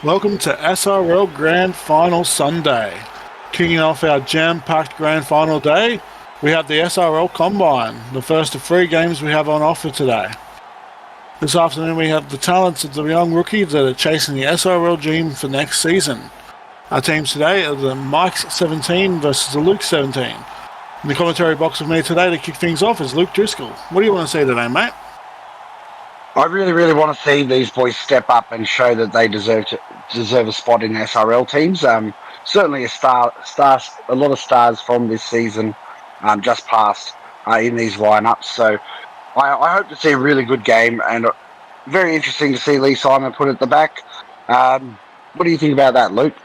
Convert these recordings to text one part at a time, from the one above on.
Welcome to SRL Grand Final Sunday. Kicking off our jam-packed Grand Final day, we have the SRL Combine, the first of 3 games we have on offer today. This afternoon we have the talents of the young rookies that are chasing the SRL dream for next season. Our teams today are the Mike's 17 versus the Luke 17. In the commentary box with me today to kick things off is Luke Driscoll. What do you want to see today, mate? I really want to see these boys step up and show that they deserve a spot in SRL teams. Certainly a lot of stars from this season just passed in these lineups. So I hope to see a really good game, and very interesting to see Lee Simon put at the back. What do you think about that, Luke?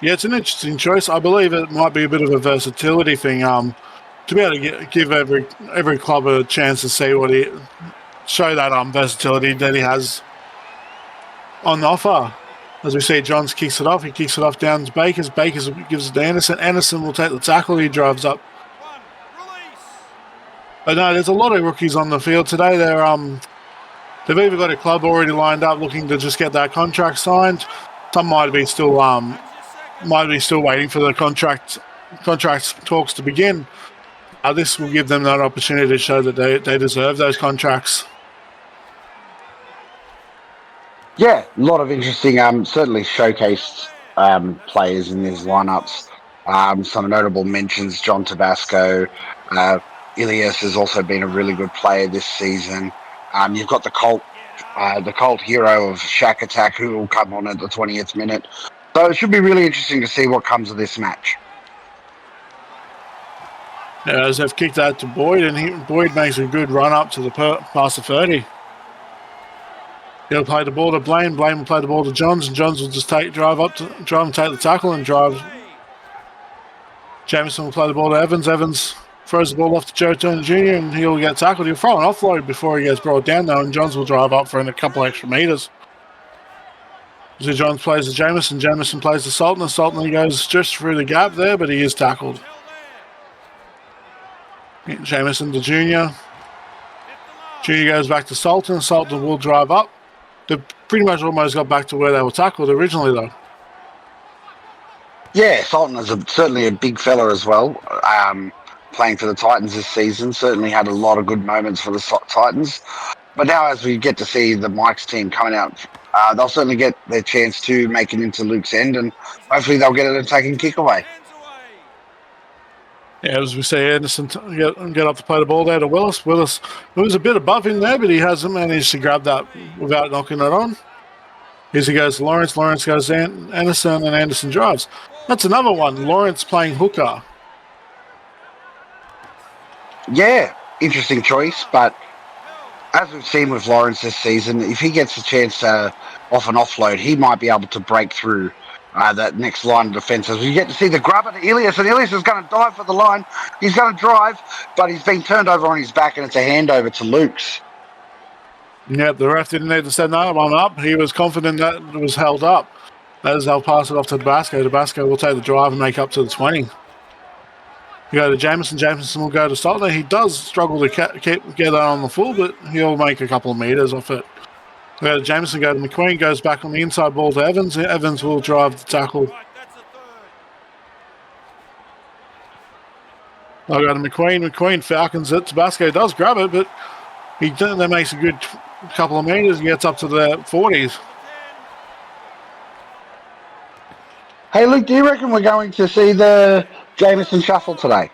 Yeah, it's an interesting choice. I believe it might be a bit of a versatility thing. To be able to give every club a chance to see show that versatility that he has on offer. As we see, Johns kicks it off. He kicks it off down to Bakers. Bakers gives it to Anderson. Anderson will take the tackle. He drives up. But no, there's a lot of rookies on the field today. They've either got a club already lined up looking to just get that contract signed. Some might be still waiting for the contract talks to begin. This will give them that opportunity to show that they deserve those contracts. Yeah, a lot of interesting, certainly showcased players in these lineups. Some notable mentions: John Tabasco. Ilias has also been a really good player this season. You've got the cult hero of Shack Attack, who will come on at the 20th minute. So it should be really interesting to see what comes of this match. As they've kicked that to Boyd, and Boyd makes a good run up to the past the 30. He'll play the ball to Blaine. Blaine will play the ball to Johns, and Johns will just drive and take the tackle and drive. Jameson will play the ball to Evans. Evans throws the ball off to Joe Turner Jr. and he'll get tackled. He'll throw an offload before he gets brought down, though, and Johns will drive up for a couple extra meters. So Johns plays to Jameson. Jameson plays to Sultan. Sultan goes just through the gap there, but he is tackled. Jameson to Junior. Junior goes back to Sultan. Sultan will drive up. They've pretty much almost got back to where they were tackled originally, though. Yeah, Sultan is certainly a big fella as well. Playing for the Titans this season, certainly had a lot of good moments for the Titans. But now, as we get to see the Mike's team coming out, they'll certainly get their chance to make it into Luke's end, and hopefully they'll get an attacking kick away. Yeah, as we say, Anderson get up to play the ball there to Willis. Willis was a bit above him there, but he hasn't managed to grab that without knocking it on. Here he goes to Lawrence. Lawrence goes to Anderson, and Anderson drives. That's another one. Lawrence playing hooker. Yeah, interesting choice, but as we've seen with Lawrence this season, if he gets a chance to off an offload, he might be able to break through that next line of defence. As we get to see the grubber to Ilias, and Ilias is going to dive for the line. He's going to drive, but he's been turned over on his back, and it's a handover to Luke's. Yep, the ref didn't need to send that one up. He was confident that it was held up. As they'll pass it off to Tabasco. Tabasco will take the drive and make up to the 20. You go to Jameson. Jameson will go to Sultan. He does struggle to get that on the full, but he'll make a couple of meters off it. We go to Jameson, go to McQueen, goes back on the inside ball to Evans. Evans will drive the tackle. I'll go to McQueen. McQueen falcons it. Tabasco does grab it, but that makes a good couple of meters and gets up to the 40s. Hey, Luke, do you reckon we're going to see the Jameson shuffle today?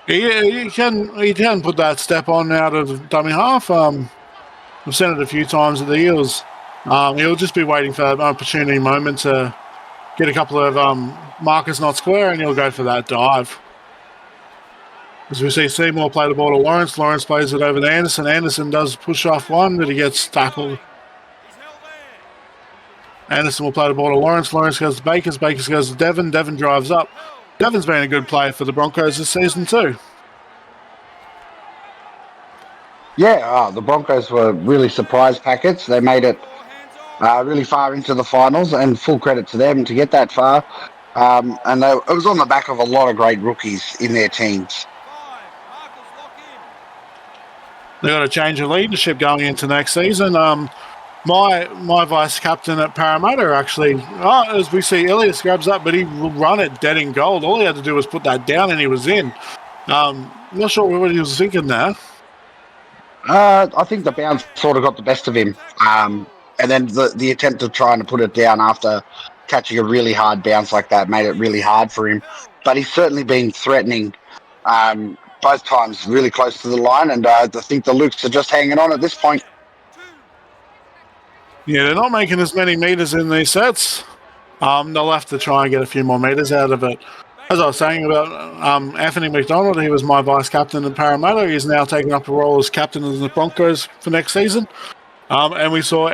He can put that step on out of dummy half. We've seen it a few times at the Eels. He'll just be waiting for an opportunity moment to get a couple of markers not square, and he'll go for that dive. As we see Seymour play the ball to Lawrence. Lawrence plays it over to Anderson. Anderson does push off one, but he gets tackled. Anderson will play the ball to Lawrence. Lawrence goes to Bakers. Bakers goes to Devon. Devon drives up. Devon's been a good player for the Broncos this season too. Yeah, the Broncos were really surprise packets. They made it really far into the finals, and full credit to them to get that far. And it was on the back of a lot of great rookies in their teams. They've got a change of leadership going into next season. My vice captain at Parramatta actually, as we see, Ilias grabs that, but he run it dead in gold. All he had to do was put that down and he was in. Not sure what he was thinking there. I think the bounce sort of got the best of him. And then the attempt of trying to put it down after catching a really hard bounce like that made it really hard for him. But he's certainly been threatening both times really close to the line, and I think the Lukes are just hanging on at this point. Yeah, they're not making as many meters in these sets. They'll have to try and get a few more meters out of it. As I was saying about Anthony McDonald, he was my vice captain in Parramatta. He's now taking up a role as captain of the Broncos for next season. And we saw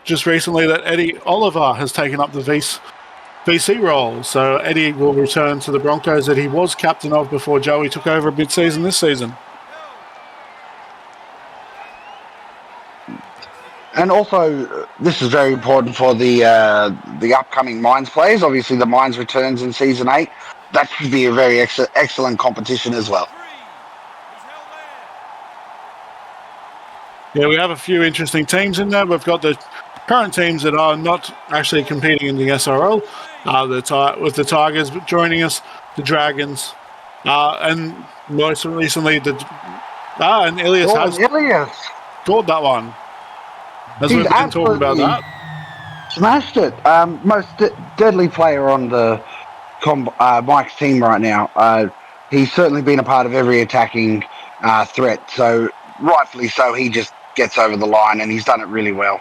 just recently that Eddie Oliver has taken up the VC role. So Eddie will return to the Broncos that he was captain of before Joey took over mid-season this season. And also, this is very important for the upcoming Mines players. Obviously, the Mines returns in Season 8. That should be a very excellent competition as well. Yeah, we have a few interesting teams in there. We've got the current teams that are not actually competing in the SRL. With the Tigers joining us, the Dragons, and most recently and Ilias has scored that one. As we've been talking about that. Smashed it. Most deadly player on the Mike's team right now. He's certainly been a part of every attacking threat. So rightfully so, he just gets over the line, and he's done it really well.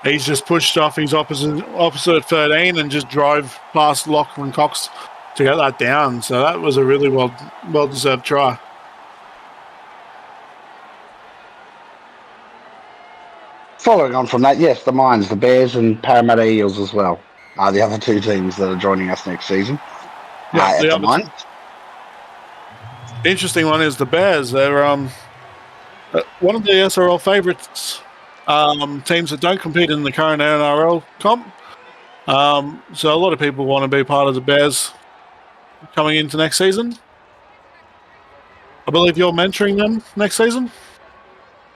He's just pushed off his opposite 13 and just drove past Lachlan Cox to get that down. So that was a really well-deserved try. Following on from that, yes, the Mines, the Bears, and Parramatta Eels as well are the other two teams that are joining us next season. Yeah, the Mines. The interesting one is the Bears. They're one of the SRL favourites, teams that don't compete in the current NRL comp. So a lot of people want to be part of the Bears coming into next season. I believe you're mentoring them next season.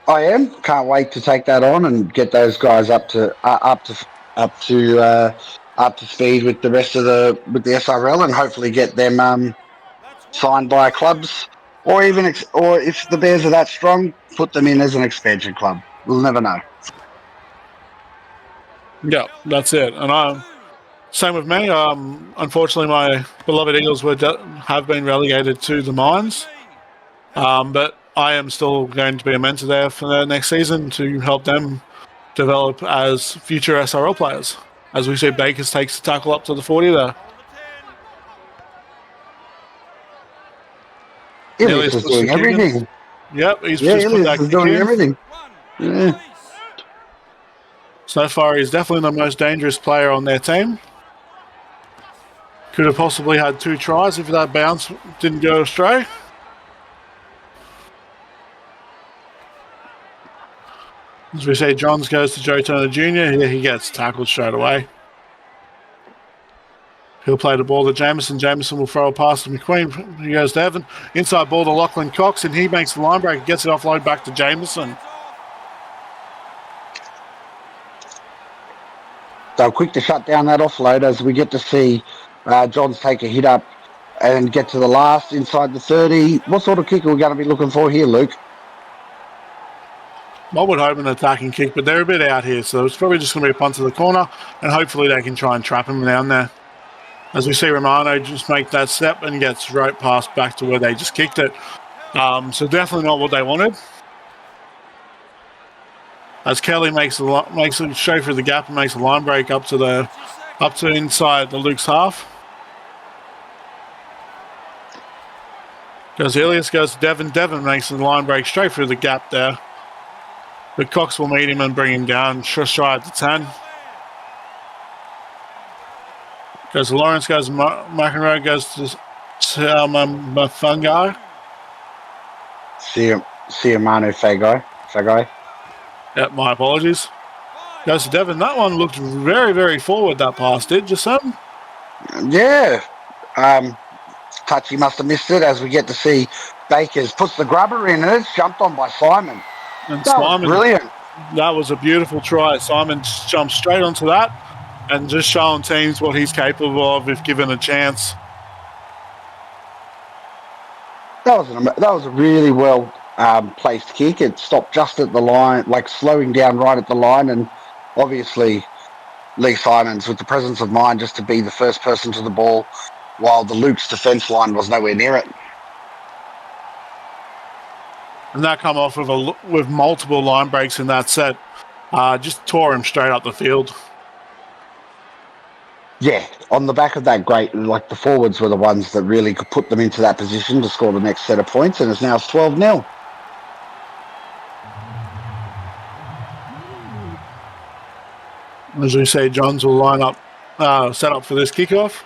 I am. Can't wait to take that on and get those guys up to speed with the rest of the SRL, and hopefully get them signed by clubs, or if the Bears are that strong, put them in as an expansion club. We'll never know. Yeah, that's it. And same with me. Unfortunately, my beloved Eagles have been relegated to the Mines, but I am still going to be a mentor there for the next season to help them develop as future SRL players. As we see, Bakers takes the tackle up to the 40 there. Ilias is doing everything. Yep, he's just put that doing everything. Yeah. So far, he's definitely the most dangerous player on their team. Could have possibly had 2 tries if that bounce didn't go astray. As we say, Johns goes to Joe Turner Jr. He gets tackled straight away. He'll play the ball to Jameson. Jameson will throw a pass to McQueen. He goes to Evan. Inside ball to Lachlan Cox, and he makes the line break. Gets it offload back to Jameson. So quick to shut down that offload as we get to see Johns take a hit up and get to the last inside the 30. What sort of kick are we going to be looking for here, Luke? I would hope an attacking kick, but they're a bit out here, so it's probably just going to be a punt to the corner, and hopefully they can try and trap him down there. As we see Romano just make that step and gets right past back to where they just kicked it. So definitely not what they wanted. As Kelly makes it straight through the gap and makes a line break up to inside the Luke's half. Goes Ilias, goes to Devon. Devon makes the line break straight through the gap there. But Cox will meet him and bring him down just shy at the 10. Goes to Lawrence, goes to McEnroe, goes to Mafungai. Siamano Fagai. Yep, my apologies. Goes to Devon. That one looked very, very forward, that pass did, just something. Yeah. touch. He must have missed it, as we get to see Bakers puts the grubber in, and it's jumped on by Simon. And That was brilliant. That was a beautiful try. Simon jumped straight onto that and just showing teams what he's capable of if given a chance. That was a really well placed kick. It stopped just at the line, like slowing down right at the line, and obviously Lee Simons with the presence of mind just to be the first person to the ball while the Luke's defence line was nowhere near it. And that come off with multiple line breaks in that set. Just tore him straight up the field. Yeah, on the back of that great, like the forwards were the ones that really could put them into that position to score the next set of points, and it's now 12-0. As we say, Johns will line up, set up for this kickoff.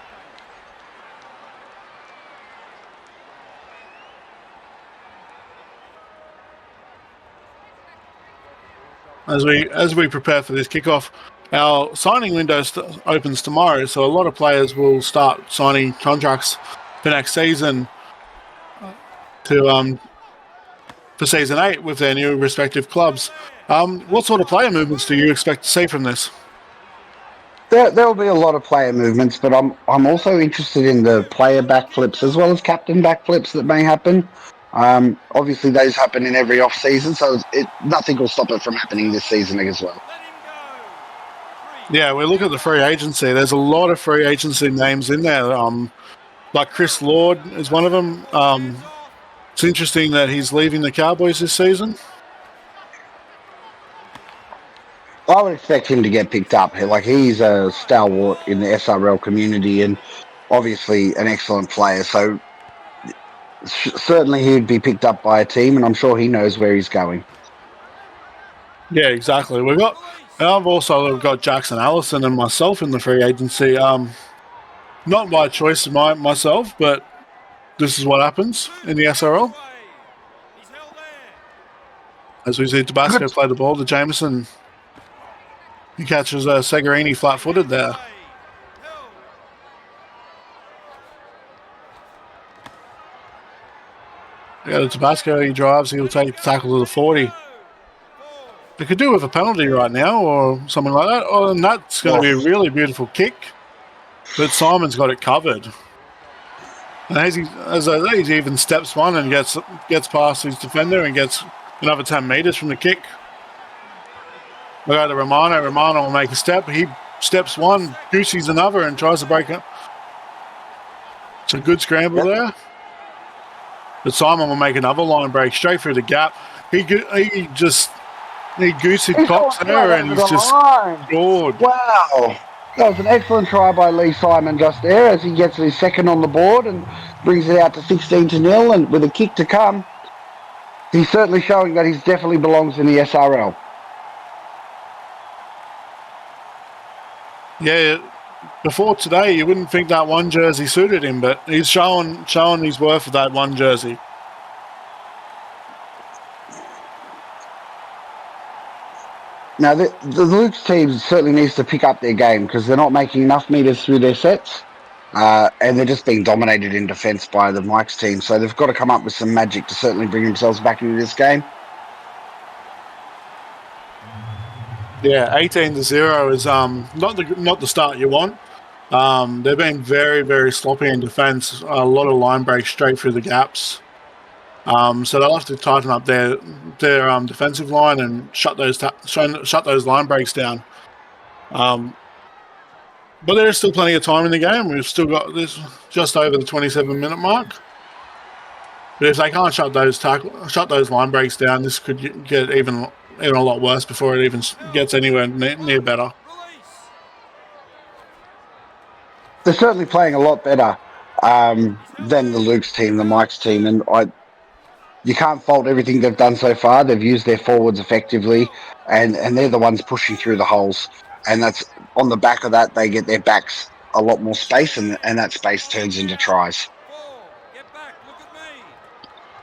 As we prepare for this kickoff, our signing window opens tomorrow, so a lot of players will start signing contracts for next season for season 8 with their new respective clubs. What sort of player movements do you expect to see from this? There will be a lot of player movements, but I'm also interested in the player backflips as well as captain backflips that may happen. Obviously, those happen in every off season, so nothing will stop it from happening this season as well. Yeah, we look at the free agency. There's a lot of free agency names in there. Like Chris Lord is one of them. It's interesting that he's leaving the Cowboys this season. I would expect him to get picked up. Like, he's a stalwart in the SRL community and obviously an excellent player. So certainly he'd be picked up by a team, and I'm sure he knows where he's going. Yeah, exactly. I've also got Jackson Allison and myself in the free agency. Not by choice of myself, but this is what happens in the SRL. As we see Tabasco play the ball to Jameson, he catches Segarini flat-footed there. Yeah, the Tabasco, he drives, he'll take the tackle to the 40. They could do with a penalty right now or something like that. Oh, and that's going to be a really beautiful kick. But Simon's got it covered. And as he even steps one and gets past his defender and gets another 10 metres from the kick. We go to Romano. Romano will make a step. He steps one, Goosey's another, and tries to break it. It's a good scramble there. But Simon will make another line break straight through the gap. He Goosey Cox there, and he's just scored. Wow. That was an excellent try by Lee Simon just there as he gets his second on the board and brings it out to 16-0, and with a kick to come, he's certainly showing that he definitely belongs in the SRL. Yeah, before today, you wouldn't think that one jersey suited him, but he's showing his worth of that one jersey. Now, the Luke's team certainly needs to pick up their game because they're not making enough meters through their sets, and they're just being dominated in defence by the Mike's team. So they've got to come up with some magic to certainly bring themselves back into this game. Yeah, 18-0 is not the start you want. They've been very, very sloppy in defence. A lot of line breaks straight through the gaps. So they'll have to tighten up their defensive line and shut those line breaks down. But there's still plenty of time in the game. We've still got this just over the 27-minute mark. But if they can't shut those line breaks down, this could get even a lot worse before it even gets anywhere near better. They're certainly playing a lot better than the Luke's team, the Mike's team, and you can't fault everything they've done so far. They've used their forwards effectively, and they're the ones pushing through the holes. And that's on the back of that, they get their backs a lot more space, and that space turns into tries.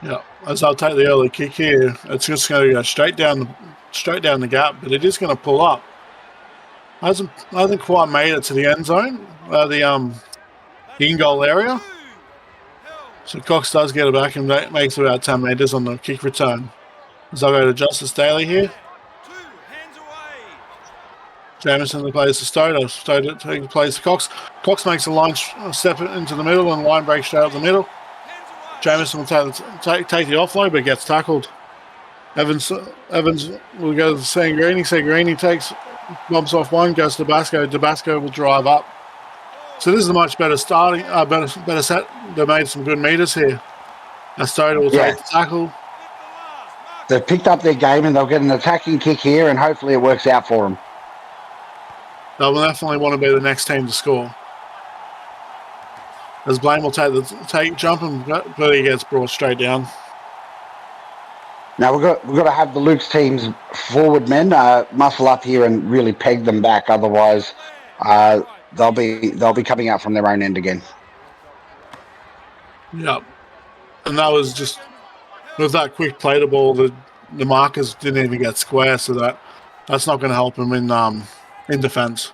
Yeah, as I'll take the early kick here, it's just going to go straight down the gap, but it is going to pull up. Hasn't quite made it to the end zone, the in-goal area. So Cox does get it back and makes about 10 metres on the kick return. As I go to Justice Daly here. Jamieson plays to Stoder. Stoder plays to Cox. Cox makes a line step into the middle and line break straight up the middle. Jamieson will take the offload but gets tackled. Evans will go to Sangrini. Sangrini bumps off one, goes to Dabasco. Dabasco will drive up. So this is a much better starting, better set. They made some good meters here. Stoder will take the tackle. They've picked up their game and they'll get an attacking kick here and hopefully it works out for them. They'll definitely want to be the next team to score. As Blaine will take jump but he gets brought straight down. Now we've got to have the Luke's team's forward men muscle up here and really peg them back. Otherwise, they'll be coming out from their own end again. Yep, and that was just with that quick play to ball. The markers didn't even get square, so that's not going to help him in defence.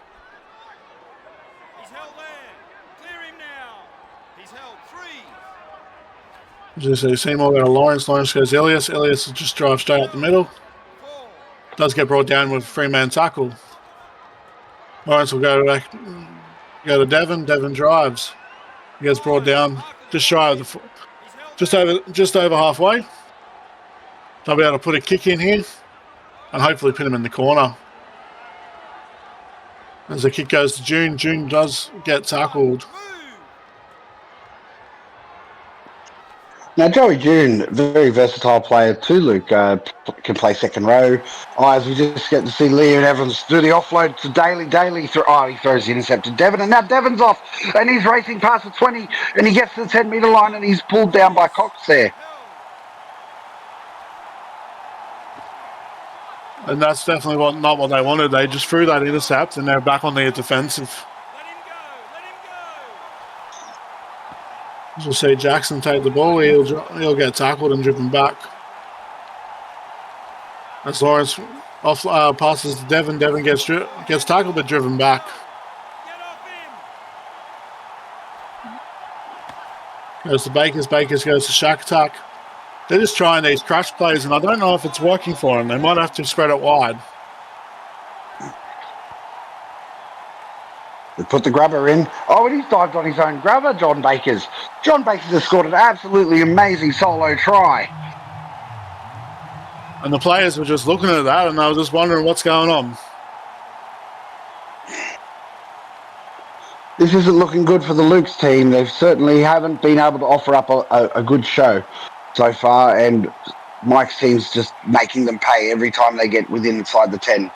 He's held there. Clear him now. He's held 3. Just so Seymour go to Lawrence. Lawrence goes Ilias. Ilias will just drive straight up the middle. 4. Does get brought down with a 3-man tackle. Lawrence will go to Devon. Devon drives. He gets brought down just shy of just over halfway. They'll be able to put a kick in here and hopefully put him in the corner. As the kick goes to June, June does get tackled. Now, Joey June, very versatile player too, Luke. Can play second row. As we just get to see Liam Evans do the offload to Daly. Daly, he throws the intercept to Devon, and now Devon's off, and he's racing past the 20, and he gets to the 10-metre line, and he's pulled down by Cox there. And that's definitely not what they wanted. They just threw that intercept, and they're back on their defensive. Let him go. Let him go. As we'll see Jackson take the ball, he'll get tackled and driven back. As Lawrence passes to Devon, Devon gets tackled but driven back. Get off him. Goes to Bakers, Bakers goes to Shack Attack. They're just trying these crash plays, and I don't know if it's working for them. They might have to spread it wide. They put the grubber in. And he's dived on his own grubber, John Bakers. John Bakers has scored an absolutely amazing solo try. And the players were just looking at that, and they were just wondering what's going on. This isn't looking good for the Luke's team. They certainly haven't been able to offer up a good show so far, and Mike's team's just making them pay every time they get inside the 10.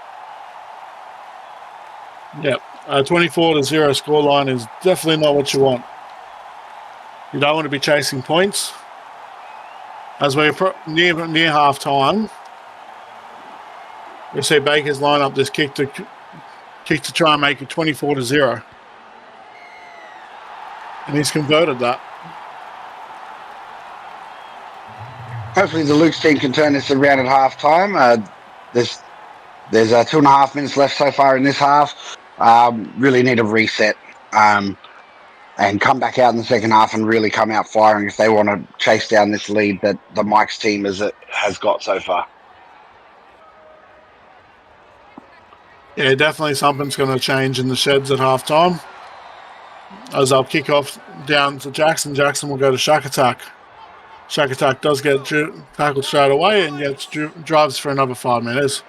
Yep. 24-0 scoreline is definitely not what you want. You don't want to be chasing points. As we're near half time, we see Bakers line up this kick to try and make it 24-0. And he's converted that. Hopefully the Luke's team can turn this around at half time. There's 2.5 minutes left so far in this half. Really need a reset and come back out in the second half and really come out firing if they want to chase down this lead that the Mike's team has got so far. Yeah, definitely something's going to change in the sheds at half time. As I'll kick off down to Jackson. Jackson will go to Shack Attack. Shack Attack does get tackled straight away and drives for another 5 minutes.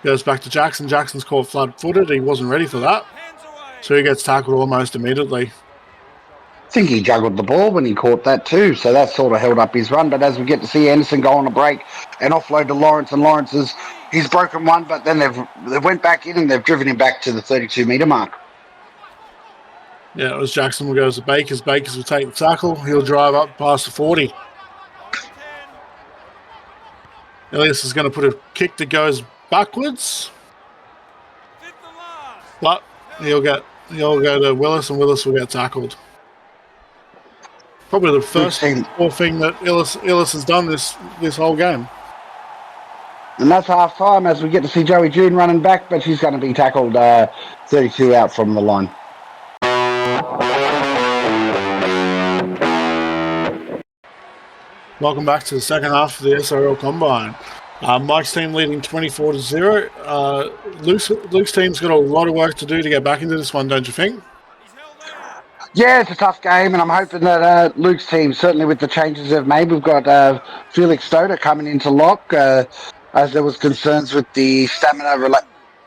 Goes back to Jackson. Jackson's caught flat-footed. He wasn't ready for that. So he gets tackled almost immediately. I think he juggled the ball when he caught that too, so that sort of held up his run. But as we get to see Anderson go on a break and offload to Lawrence, and Lawrence he's broken one, but then they went back in and they've driven him back to the 32-metre mark. Yeah, it was Jackson who goes to Bakers. Bakers will take the tackle. He'll drive up past the 40. Elias is going to put a kick that goes backwards. But he'll go to Willis, and Willis will get tackled. Probably the first poor thing that Illis has done this whole game. And that's half time as we get to see Joey June running back, but she's going to be tackled 32 out from the line. Welcome back to the second half of the SRL Combine. Mike's team leading 24-0. Luke's team's got a lot of work to do to get back into this one, don't you think? He's held there. Yeah, it's a tough game, and I'm hoping that Luke's team, certainly with the changes they've made, we've got Felix Stoder coming into lock, as there was concerns with the stamina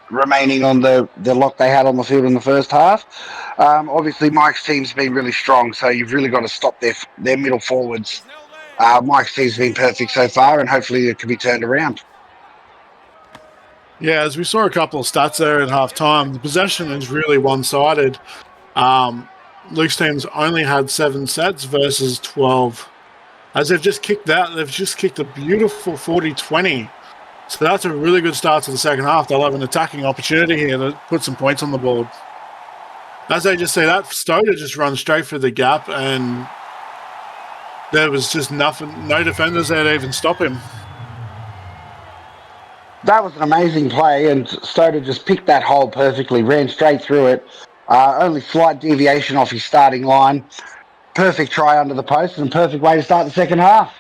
remaining on the lock they had on the field in the first half. Obviously, Mike's team's been really strong, so you've really got to stop their middle forwards. He's held there. Mike's team's been perfect so far, and hopefully it can be turned around. Yeah, as we saw a couple of stats there at half time, the possession is really one-sided. Luke's team's only had 7 sets versus 12. As they've just kicked a beautiful 40-20. So that's a really good start to the second half. They'll have an attacking opportunity here to put some points on the board. As they just say that, Stoder just runs straight for the gap, and there was just no defenders there to even stop him. That was an amazing play, and Stoder just picked that hole perfectly, ran straight through it. Only slight deviation off his starting line. Perfect try under the post, and perfect way to start the second half.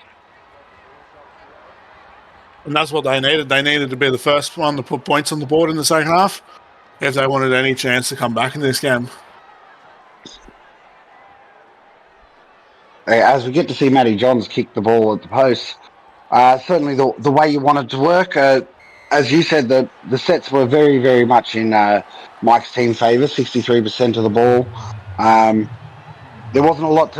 And that's what they needed. They needed to be the first one to put points on the board in the second half if they wanted any chance to come back in this game. As we get to see Matty Johns kick the ball at the post, certainly the way you wanted to work. As you said, the sets were very, very much in Mike's team favour. 63% of the ball. There wasn't a lot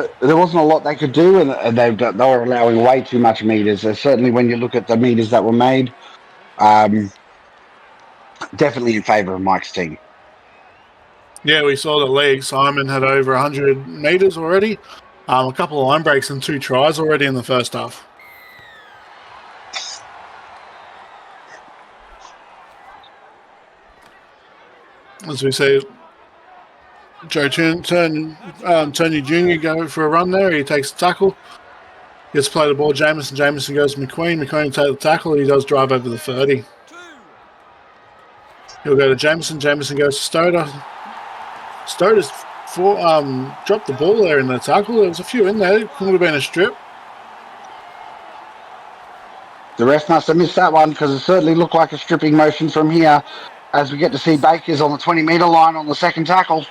they could do, and they were allowing way too much meters. Certainly, when you look at the meters that were made, definitely in favour of Mike's team. Yeah, we saw the league. Simon had over 100 meters already. A couple of line breaks and 2 tries already in the first half. As we see, Joe Tony Jr. go for a run there. He takes the tackle. Gets to play the ball. Jameson goes to McQueen. McQueen takes the tackle. He does drive over the 30. He'll go to Jameson. Jameson goes to Stoder. Stoder's dropped the ball there in the tackle. There was a few in there. It could have been a strip. The ref must have missed that one because it certainly looked like a stripping motion from here. As we get to see Bakers on the 20-metre line on the second tackle.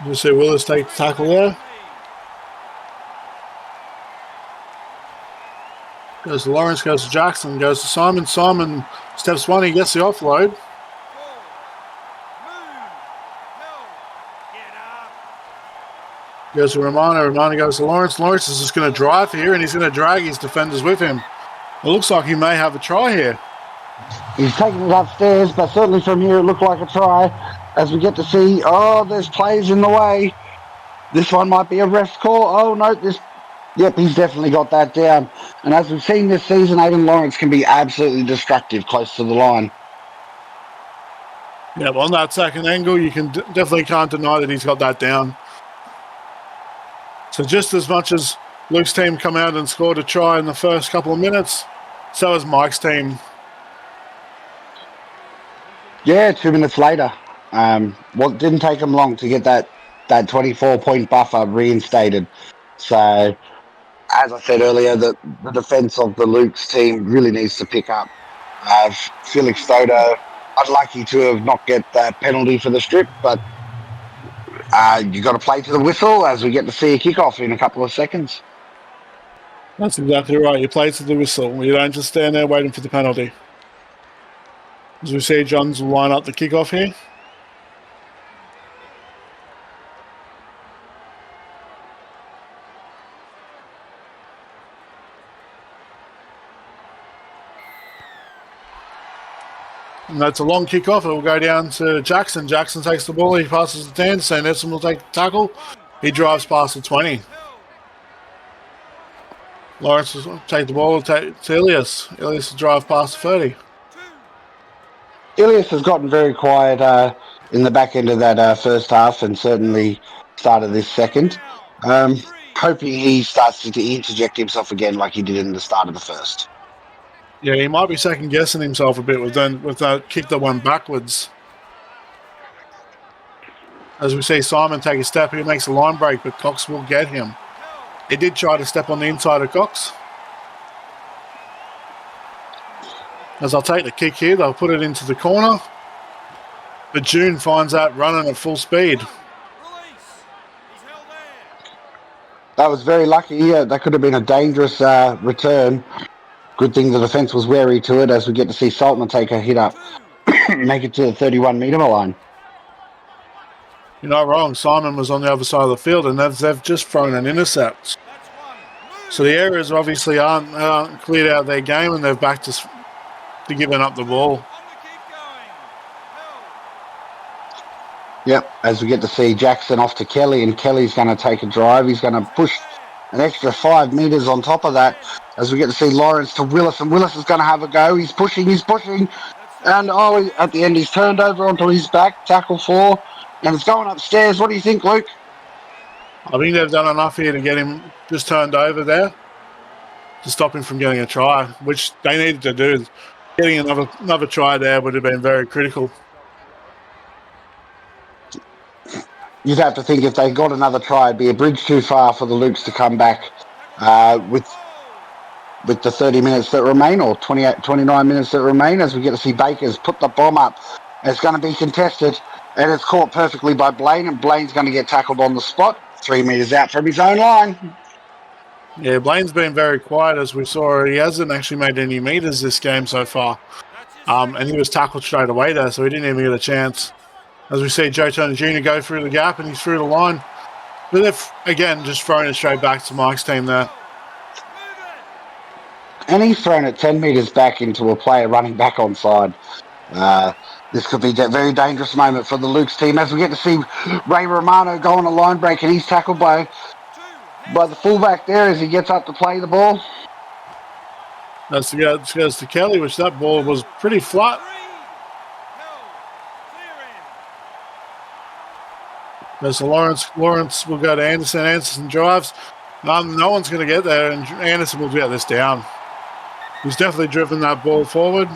You see Willis take the tackle there. Goes to Lawrence, goes to Jackson, goes to Simon. Simon steps one, he gets the offload. Goes to Romano. Romano goes to Lawrence. Lawrence is just going to drive here, and he's going to drag his defenders with him. It looks like he may have a try here. He's taking it upstairs, but certainly from here it looked like a try. As we get to see, there's plays in the way. This one might be a ref's call. Oh, no, Yep, he's definitely got that down. And as we've seen this season, Aidan Lawrence can be absolutely destructive close to the line. Yeah, well, on that second angle, you can definitely can't deny that he's got that down. So just as much as Luke's team come out and scored a try in the first couple of minutes, so has Mike's team. Yeah, 2 minutes later. It didn't take them long to get that 24-point buffer reinstated. So, as I said earlier, the defence of the Luke's team really needs to pick up. Felix Stoder, unlucky to have not get that penalty for the strip, but you got to play to the whistle as we get to see a kickoff in a couple of seconds. That's exactly right. You play to the whistle. You don't just stand there waiting for the penalty. As we see, Johns will line up the kickoff here. And that's a long kickoff. It will go down to Jackson. Jackson takes the ball. He passes the 10. St. Edson will take the tackle. He drives past the 20. Lawrence will take the ball to Ilias. Ilias will drive past the 30. Ilias has gotten very quiet in the back end of that first half and certainly started this second. Hoping he starts to interject himself again like he did in the start of the first. Yeah, he might be second-guessing himself a bit with that kick that went backwards. As we see Simon take a step, he makes a line break, but Cox will get him. He did try to step on the inside of Cox. As I'll take the kick here, they'll put it into the corner. But June finds that running at full speed. Release. He's held there. That was very lucky. Yeah, that could have been a dangerous return. Good thing the defence was wary to it as we get to see Saltman take a hit up, make it to the 31-metre line. You're not wrong. Simon was on the other side of the field, and they've just thrown an intercept. That's one. Move. So the areas obviously aren't cleared out of their game, and they're back to giving up the ball. On we keep going. Held. Yep, as we get to see Jackson off to Kelly, and Kelly's going to take a drive. He's going to push an extra 5 metres on top of that as we get to see Lawrence to Willis, and Willis is going to have a go. He's pushing, and at the end he's turned over onto his back, tackle 4, and it's going upstairs. What do you think, Luke? I think they've done enough here to get him just turned over there to stop him from getting a try, which they needed to do. Getting another try there would have been very critical. You'd have to think if they got another try, it'd be a bridge too far for the Lukes to come back with the 30 minutes that remain, or 29 minutes that remain, as we get to see Bakers put the bomb up. It's going to be contested, and it's caught perfectly by Blaine, and Blaine's going to get tackled on the spot, 3 metres out from his own line. Yeah, Blaine's been very quiet, as we saw. He hasn't actually made any metres this game so far. And he was tackled straight away there, so he didn't even get a chance. As we see Joe Turner Jr. go through the gap, and he's through the line. But they've, again, just thrown it straight back to Mike's team there. And he's thrown it 10 metres back into a player running back onside. This could be a very dangerous moment for the Luke's team, as we get to see Ray Romano go on a line break, and he's tackled by the fullback there as he gets up to play the ball. That's goes to Kelly, which that ball was pretty flat. There's Lawrence. Lawrence will go to Anderson. Anderson drives. No one's going to get there, and Anderson will get this down. He's definitely driven that ball forward.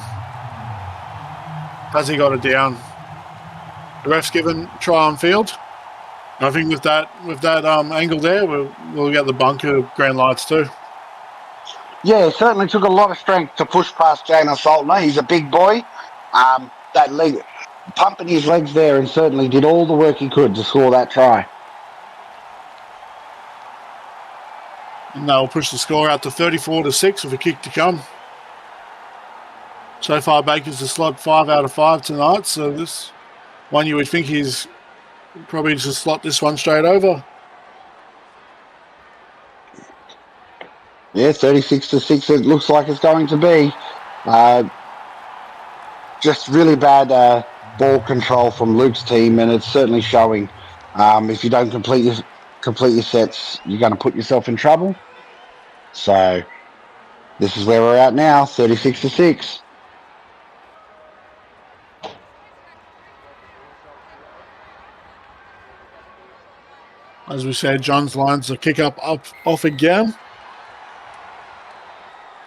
Has he got it down? The ref's given try on field. I think with that angle there, we'll get the bunker green lights too. Yeah, it certainly took a lot of strength to push past Jana Saltner. He's a big boy. That leg, pumping his legs there, and certainly did all the work he could to score that try. And they'll push the score out to 34-6 with a kick to come. So far, Baker's a slot 5 out of 5 tonight. So this one, you would think he's probably just slot this one straight over. Yeah, 36-6 it looks like it's going to be. Just really bad ball control from Luke's team, and it's certainly showing. If you don't complete your sets, you're going to put yourself in trouble. So this is where we're at now, 36-6. As we said, John's lines the kick up off again.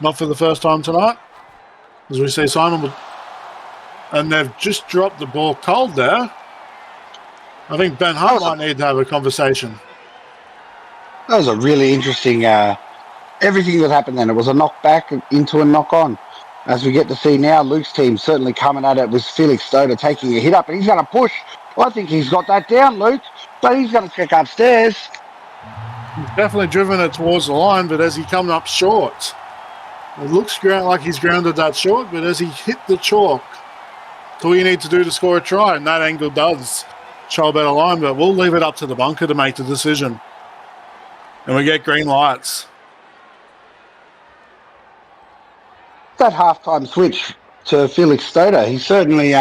Not for the first time tonight. As we see, Simon and they've just dropped the ball cold there. I think Ben Hunt might need to have a conversation. That was a really interesting everything that happened then. It was a knockback into a knock on. As we get to see now, Luke's team certainly coming at it with Felix Stoder taking a hit up, and he's going to push. I think he's got that down, Luke, but he's going to check upstairs. He's definitely driven it towards the line, but as he comes up short, it looks like he's grounded that short, but as he hit the chalk, it's all you need to do to score a try, and that angle does show a better line, but we'll leave it up to the bunker to make the decision. And we get green lights. That halftime switch to Felix Stoder, he's certainly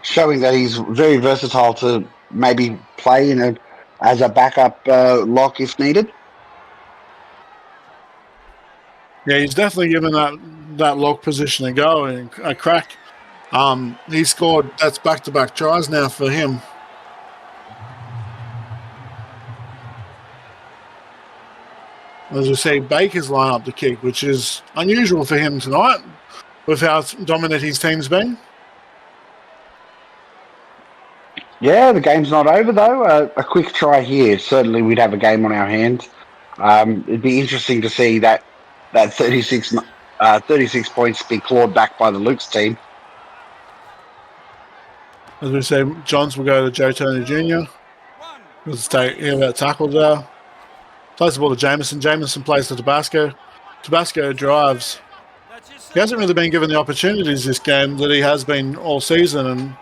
showing that he's very versatile to maybe play as a backup lock if needed. Yeah, he's definitely given that lock position a go and a crack. He scored, that's back-to-back tries now for him. As we see, Baker's line up the kick, which is unusual for him tonight with how dominant his team's been. Yeah, the game's not over, though. A quick try here. Certainly we'd have a game on our hands. It'd be interesting to see that 36 points be clawed back by the Luke's team. As we say, Johns will go to Joe Turner Jr. Let's take that tackle there. Plays the ball to Jameson. Jameson plays to Tabasco. Tabasco drives. He hasn't really been given the opportunities this game that he has been all season, and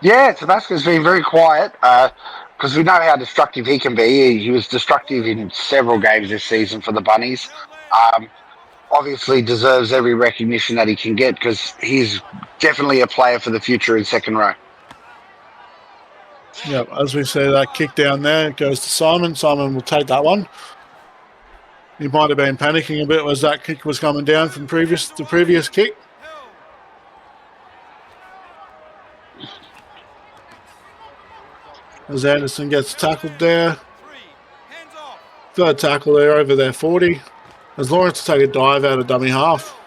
yeah, Tabasco's been very quiet because we know how destructive he can be. He was destructive in several games this season for the Bunnies. Obviously deserves every recognition that he can get because he's definitely a player for the future in second row. yeah, as we see that kick down there, it goes to Simon. Simon will take that one. He might have been panicking a bit as that kick was coming down from the previous kick. As Anderson gets tackled there. Third tackle there over their 40. As Lawrence to take a dive out of dummy half.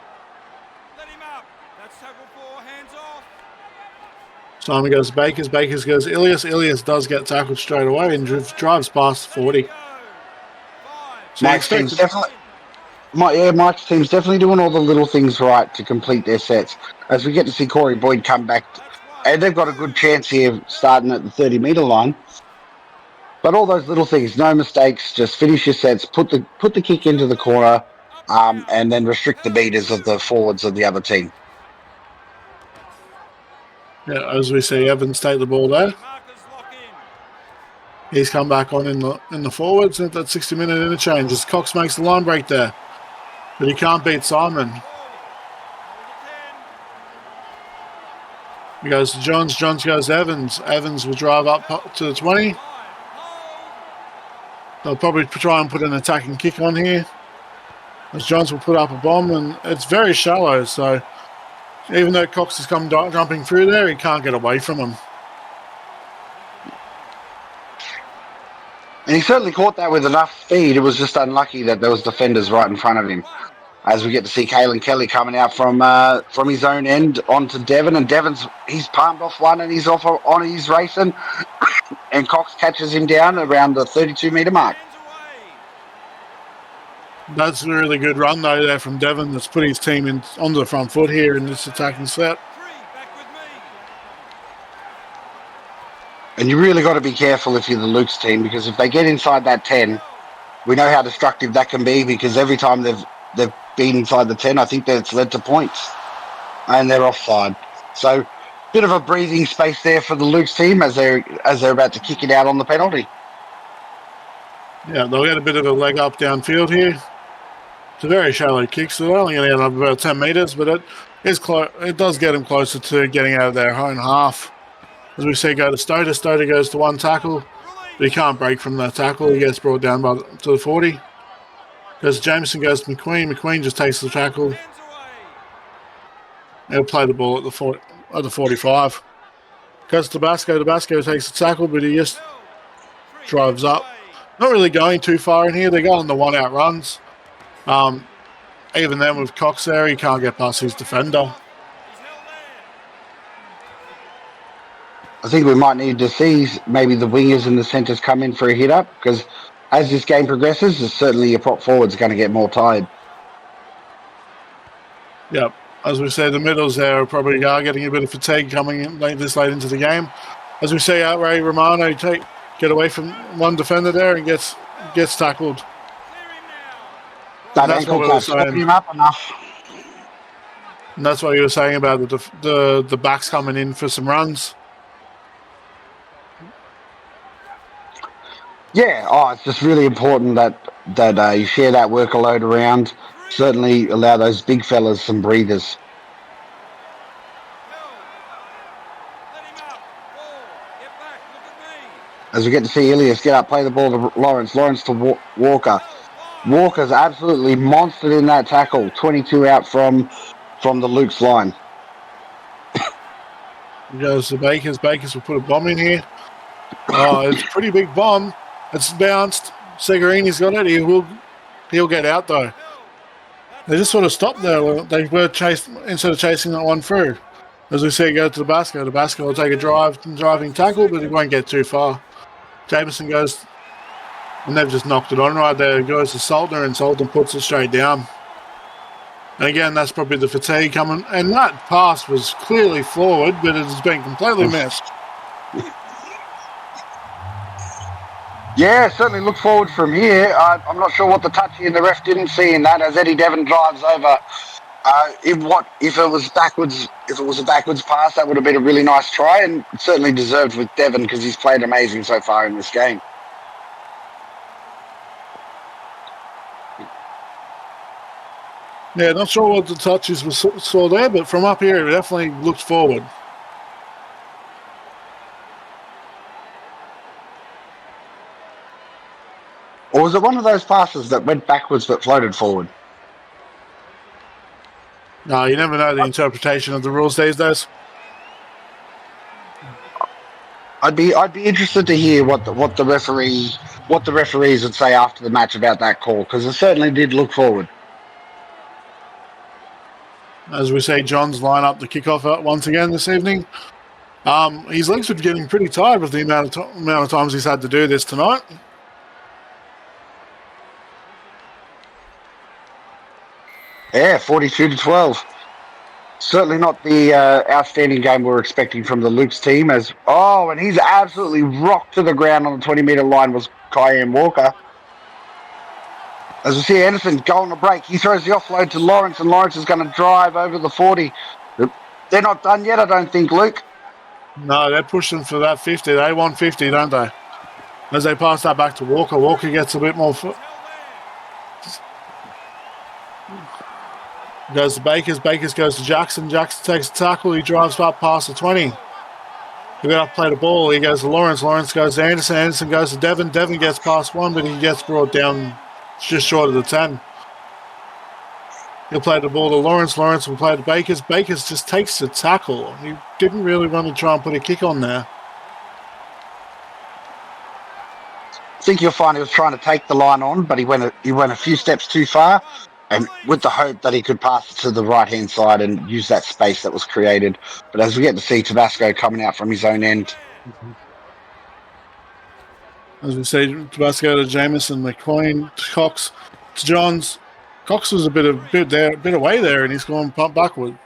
Simon goes to Bakers. Bakers goes Ilias. Ilias does get tackled straight away and drives past 40. So Mike's team's definitely doing all the little things right to complete their sets. As we get to see Corey Boyd come back, and they've got a good chance here starting at the 30-metre line. But all those little things, no mistakes, just finish your sets, put the kick into the corner, and then restrict the meters of the forwards of the other team. Yeah, as we see Evans take the ball there. He's come back on in the forwards at that 60-minute interchange as Cox makes the line break there. But he can't beat Simon. He goes to Johns. Johns goes to Evans. Evans will drive up to the 20. They'll probably try and put an attacking kick on here. As Johns will put up a bomb, and it's very shallow, so even though Cox has come jumping through there, he can't get away from him. And he certainly caught that with enough speed. It was just unlucky that there was defenders right in front of him. As we get to see Kalen Kelly coming out from his own end onto Devon, and he's palmed off one and he's off on his racing, and Cox catches him down around the 32-metre mark. That's a really good run though there from Devon. That's put his team onto the front foot here in this attacking set. And you really got to be careful if you're the Luke's team, because if they get inside that 10, we know how destructive that can be, because every time they've been inside the 10, I think that's led to points. And they're offside. So bit of a breathing space there for the Luke's team as they're about to kick it out on the penalty. Yeah, they'll get a bit of a leg up downfield here. It's a very shallow kick, so they're only going to end up about 10 metres, but it does get them closer to getting out of their own half. As we see, go to Stoder. Stoder goes to one tackle, but he can't break from that tackle. He gets brought down to the 40. Goes to Jameson, goes to McQueen. McQueen just takes the tackle. He'll play the ball at the 45. Goes to Tabasco. Tabasco takes the tackle, but he just drives up. Not really going too far in here. They're going the one-out runs. Even then with Cox there, he can't get past his defender. I think we might need to see maybe the wingers and the centres come in for a hit up, because as this game progresses, certainly your prop forwards are going to get more tired. Yep. As we say, the middles there probably are getting a bit of fatigue coming in this late into the game. As we see, Ray Romano get away from one defender there and gets tackled. That ankle catch stepping him up enough. And that's what you were saying about the backs coming in for some runs. Yeah, it's just really important that you share that workload around. Certainly allow those big fellas some breathers. As we get to see Ilias get up, play the ball to Lawrence. Lawrence to Walker. Walker's absolutely monstered in that tackle. 22 out from the Luke's line. He goes to Bakers. Bakers will put a bomb in here. Oh, it's a pretty big bomb. It's bounced. Segarini's got it. He'll get out though. They just sort of stopped there. They were instead of chasing that one through. As we see, go to the basket. The basket will take a driving tackle, but he won't get too far. Jameson goes, and they've just knocked it on right there. It goes to Saltner, and Saltner puts it straight down. And again, that's probably the fatigue coming. And that pass was clearly forward, but it has been completely missed. Yeah, certainly look forward from here. I'm not sure what the touchy and the ref didn't see in that as Eddie Devon drives over. If it was backwards? If it was a backwards pass, that would have been a really nice try and certainly deserved with Devon because he's played amazing so far in this game. Yeah, not sure what the touches saw there, but from up here, it definitely looked forward. Or was it one of those passes that went backwards but floated forward? No, you never know the interpretation of the rules these days. I'd be interested to hear what the referees would say after the match about that call because it certainly did look forward. As we see, John's line up the kickoff once again this evening. His legs were getting pretty tired with the amount of times he's had to do this tonight. Yeah, 42-12. Certainly not the outstanding game we were expecting from the Luke's team. And he's absolutely rocked to the ground on the 20-metre line was Kyan Walker. As we see Anderson go on the break, he throws the offload to Lawrence, and Lawrence is going to drive over the 40. They're not done yet, I don't think, Luke. No, they're pushing for that 50. They want 50, don't they? As they pass that back to Walker, Walker gets a bit more. Goes to Bakers. Bakers goes to Jackson. Jackson takes a tackle. He drives up past the 20. He got to play the ball. He goes to Lawrence. Lawrence goes to Anderson. Anderson goes to Devon. Devon gets past one, but he gets brought down just short of the 10. He'll play the ball to Lawrence. Lawrence will play to Bakers. Bakers just takes the tackle. He didn't really want to try and put a kick on there. I think you'll find he was trying to take the line on, but he went a few steps too far, and with the hope that he could pass it to the right-hand side and use that space that was created. But as we get to see Tabasco coming out from his own end. As we say, Tabasco to Jameson, McQueen, to Cox, to Johns. Cox was a bit away there, and he's going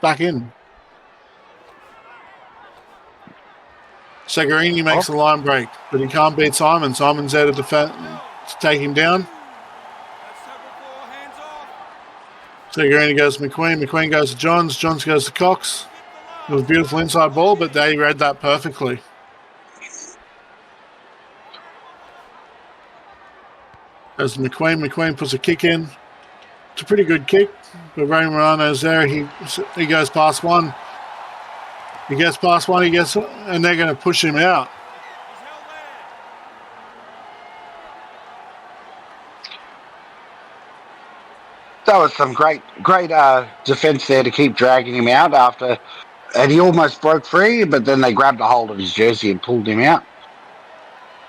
back in. Segarini makes a line break, but he can't beat Simon. Simon's there to defend, to take him down. Segarini goes to McQueen. McQueen goes to Johns. Johns goes to Cox. It was a beautiful inside ball, but they read that perfectly. As McQueen. McQueen puts a kick in. It's a pretty good kick, but Ray Morano's there. He goes past one. He gets past one. And they're going to push him out. That was some great defence there to keep dragging him out and he almost broke free, but then they grabbed a hold of his jersey and pulled him out.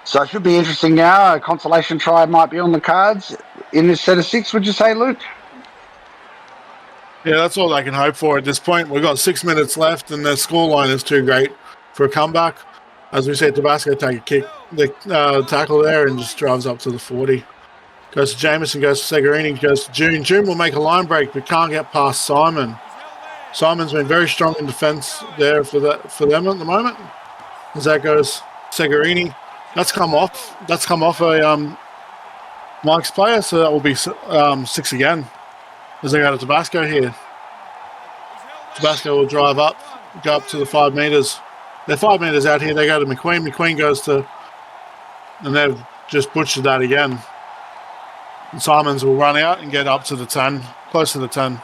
So it should be interesting now. A consolation try might be on the cards in this set of 6, would you say, Luke? Yeah, that's all they can hope for at this point. We've got 6 minutes left, and the scoreline is too great for a comeback. As we said, Tabasco take a kick, the tackle there, and just drives up to the 40. Goes to Jameson, goes to Segarini, goes to June. June will make a line break, but can't get past Simon. Simon's been very strong in defence there for them at the moment. As that goes, Segarini. That's come off a Mike's player, so that will be 6 again. As they go to Tabasco here. Tabasco will drive up, go up to the 5 metres. They're 5 metres out here. They go to McQueen. McQueen goes to, and they've just butchered that again. And Simons will run out and get up to the 10, close to the 10.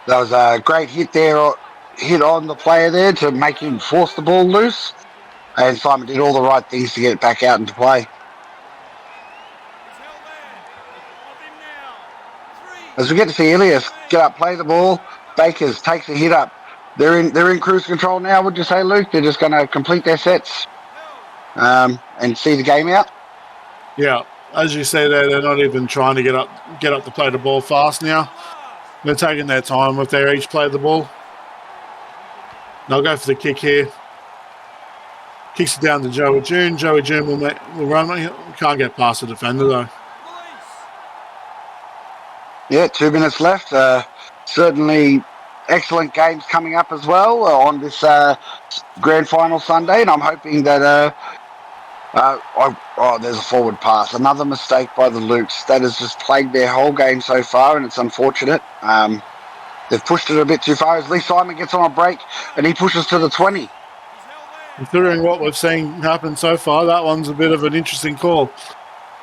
That was a great hit on the player there to make him force the ball loose. And Simon did all the right things to get it back out into play. As we get to see Ilias get up, play the ball, Bakers takes a hit up. They're in cruise control now, would you say, Luke? They're just going to complete their sets and see the game out? Yeah, as you say there, they're not even trying to get up to play the ball fast now. They're taking their time if they each play the ball. They'll go for the kick here. Kicks it down to Joey June. Joey June will run. He can't get past the defender, though. Yeah, 2 minutes left. Certainly excellent games coming up as well on this grand final Sunday, and I'm hoping that there's a forward pass. Another mistake by the Lukes. That has just plagued their whole game so far, and it's unfortunate. They've pushed it a bit too far as Lee Simon gets on a break, and he pushes to the 20. Considering what we've seen happen so far, that one's a bit of an interesting call.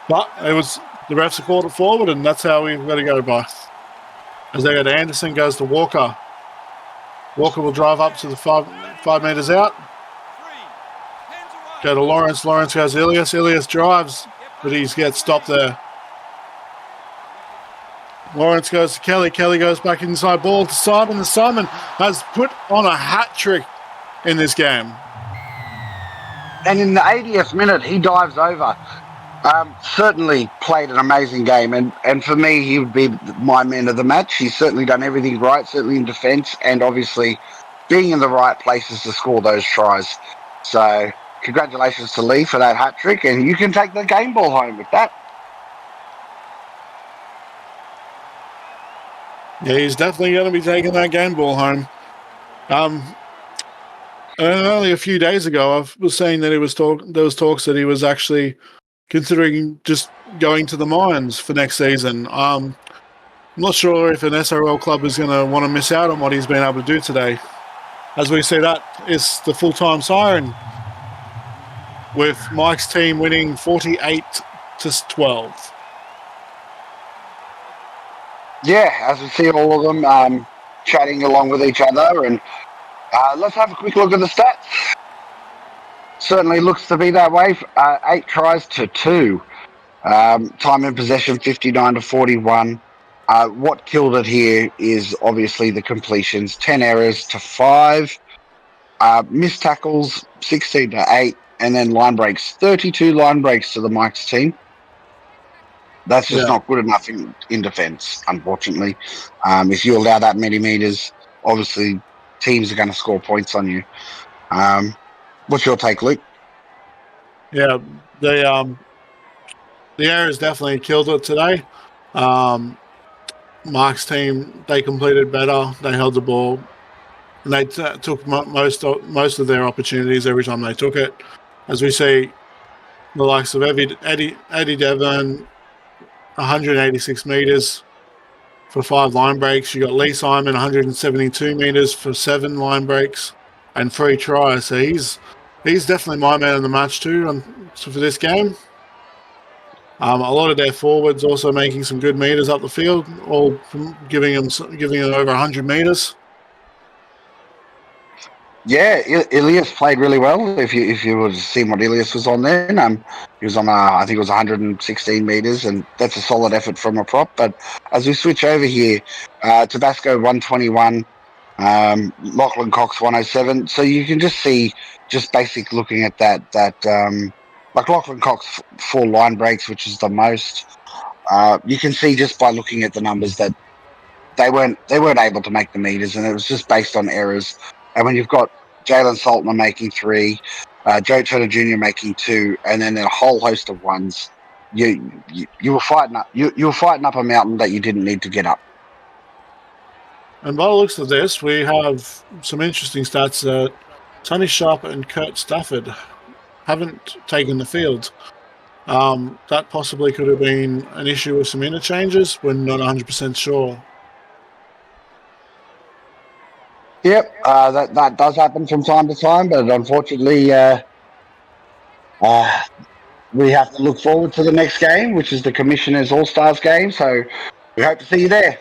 But it was the refs have called it forward, and that's how we've got to go by. As they go to Anderson, goes to Walker. Walker will drive up to the 5 metres out. Go to Lawrence. Lawrence goes to Ilias. Ilias drives, but he gets stopped there. Lawrence goes to Kelly. Kelly goes back inside ball to Simon. And Simon has put on a hat trick in this game. And in the 80th minute, he dives over. Certainly played an amazing game. And for me, he would be my man of the match. He's certainly done everything right, certainly in defence, and obviously being in the right places to score those tries. So congratulations to Lee for that hat trick, and you can take the game ball home with that. Yeah, he's definitely going to be taking that game ball home. Only a few days ago, I was saying that there was talks that he was actually considering just going to the mines for next season. I'm not sure if an SRL club is going to want to miss out on what he's been able to do today. As we see, that is the full-time siren, with Mike's team winning 48-12. Yeah, as we see all of them chatting along with each other, and let's have a quick look at the stats. Certainly looks to be that way. 8 tries to 2. Time in possession 59-41. What killed it here is obviously the completions. 10 errors to 5. Missed tackles 16-8. And then line breaks. 32 line breaks to the Mike's team. That's just not good enough in defence, unfortunately. If you allow that many metres, obviously teams are going to score points on you. What's your take, Luke? Yeah, the errors definitely killed it today. Mark's team, they completed better. They held the ball. And they took most of their opportunities every time they took it. As we see, the likes of Eddie Devon, 186 metres for 5 line breaks. You got Lee Simon, 172 metres for 7 line breaks and 3 tries. So he's definitely my man of the match too for this game. A lot of their forwards also making some good metres up the field, all giving them over 100 metres. Yeah, Ilias played really well. If you were to see what Ilias was on there, he was on I think it was 116 metres, and that's a solid effort from a prop. But as we switch over here, Tabasco 121, Lachlan Cox 107. So you can just see, just basic looking at that like Lachlan Cox 4 line breaks, which is the most. You can see just by looking at the numbers that they weren't able to make the meters, and it was just based on errors. And when you've got Jalen Saltner making 3, Joe Turner Jr. making 2, and then a whole host of ones, you were fighting up a mountain that you didn't need to get up. And by the looks of this, we have some interesting stats that Tony Sharp and Kurt Stafford haven't taken the field. That possibly could have been an issue with some interchanges. We're not 100% sure. Yep, that does happen from time to time, but unfortunately, we have to look forward to the next game, which is the Commissioners All-Stars game. So we hope to see you there.